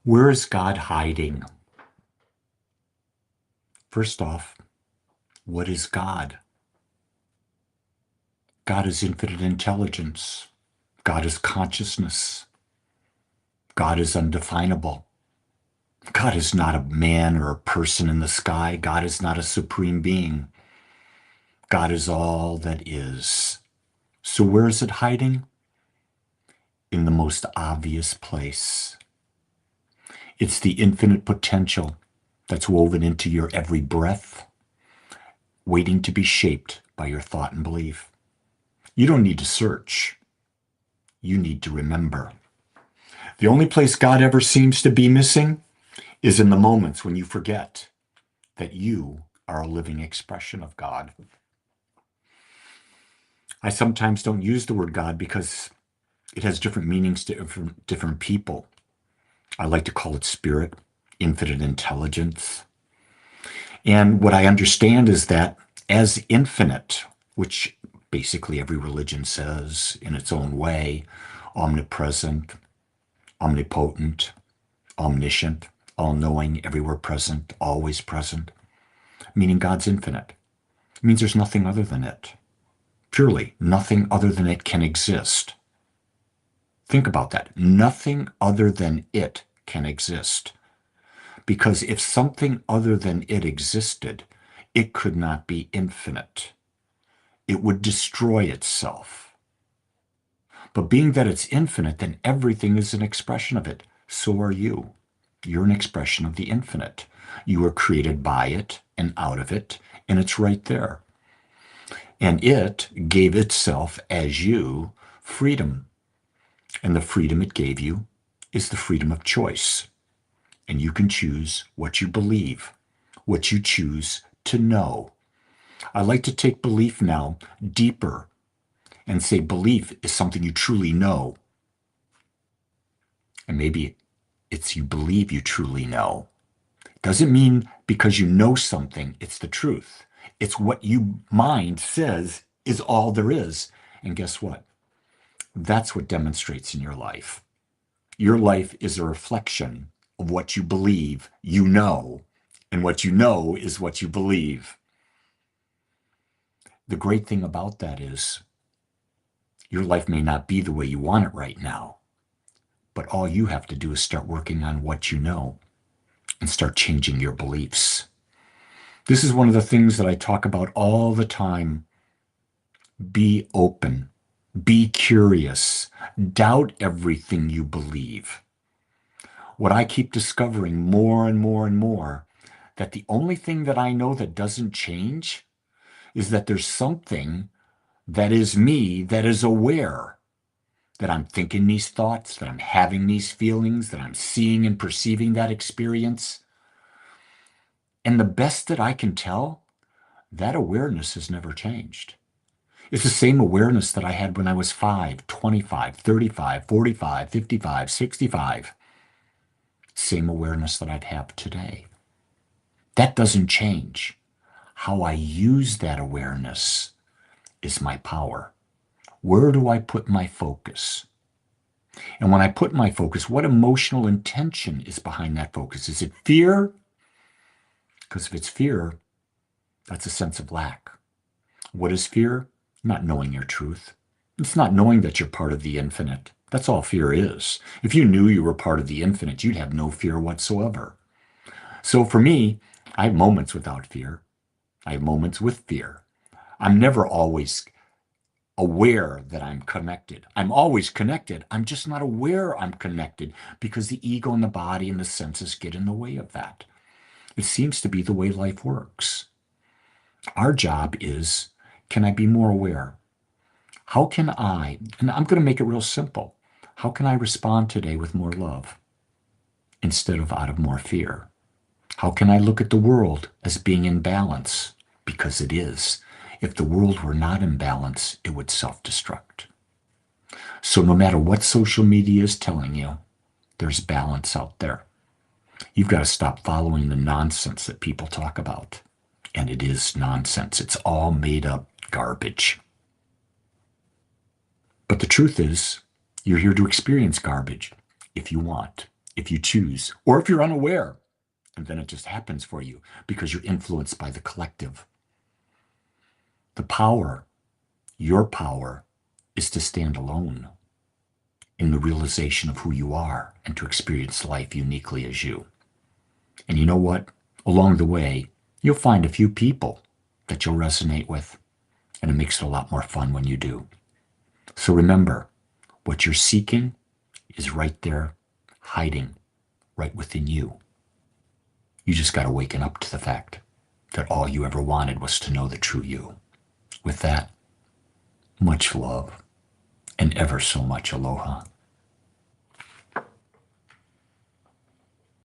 Where is God hiding? First off, what is God? God is infinite intelligence. God is consciousness. God is undefinable. God is not a man or a person in the sky. God is not a supreme being. God is all that is. So where is it hiding? In the most obvious place. It's the infinite potential that's woven into your every breath, waiting to be shaped by your thought and belief. You don't need to search. You need to remember. The only place God ever seems to be missing is in the moments when you forget that you are a living expression of God. I sometimes don't use the word God because it has different meanings to different people. I like to call it spirit, infinite intelligence. And what I understand is that as infinite, which basically every religion says in its own way, omnipresent, omnipotent, omniscient, all-knowing, everywhere present, always present, meaning God's infinite. It means there's nothing other than it. Purely, nothing other than it can exist. Think about that. Nothing other than it can exist. Because if something other than it existed, it could not be infinite. It would destroy itself. But being that it's infinite, then everything is an expression of it. So are you. You're an expression of the infinite. You were created by it and out of it, and it's right there. And it gave itself as you freedom. And the freedom it gave you is the freedom of choice. And you can choose what you believe, what you choose to know. I like to take belief now deeper and say belief is something you truly know. And maybe it's you believe you truly know. Doesn't mean because you know something, it's the truth. It's what you mind says is all there is. And guess what? That's what demonstrates in your life. Your life is a reflection of what you believe you know, and what you know is what you believe. The great thing about that is your life may not be the way you want it right now, but all you have to do is start working on what you know and start changing your beliefs. This is one of the things that I talk about all the time. Be open, be curious, doubt everything you believe. What I keep discovering more and more and more, that the only thing that I know that doesn't change is that there's something that is me that is aware that I'm thinking these thoughts, that I'm having these feelings, that I'm seeing and perceiving that experience. And the best that I can tell, that awareness has never changed. It's the same awareness that I had when I was 5, 25, 35, 45, 55, 65. Same awareness that I'd have today. That doesn't change. How I use that awareness is my power. Where do I put my focus? And when I put my focus, what emotional intention is behind that focus? Is it fear? Because if it's fear, that's a sense of lack. What is fear? Not knowing your truth. It's not knowing that you're part of the infinite. That's all fear is. If you knew you were part of the infinite, you'd have no fear whatsoever. So for me, I have moments without fear. I have moments with fear. I'm never always aware that I'm connected. I'm always connected. I'm just not aware I'm connected because the ego and the body and the senses get in the way of that. It seems to be the way life works. Our job is, can I be more aware? How can I, and I'm going to make it real simple, how can I respond today with more love instead of out of more fear? How can I look at the world as being in balance? Because it is. If the world were not in balance, it would self-destruct. So no matter what social media is telling you, there's balance out there. You've got to stop following the nonsense that people talk about. And it is nonsense. It's all made up garbage. But the truth is, you're here to experience garbage if you want. if you choose, or if you're unaware, and then it just happens for you because you're influenced by the collective. The power, your power, is to stand alone in the realization of who you are and to experience life uniquely as you. And you know what? Along the way, you'll find a few people that you'll resonate with, and it makes it a lot more fun when you do. So remember, what you're seeking is right there, hiding right within you. You just got to waken up to the fact that all you ever wanted was to know the true you. With that, much love and ever so much aloha.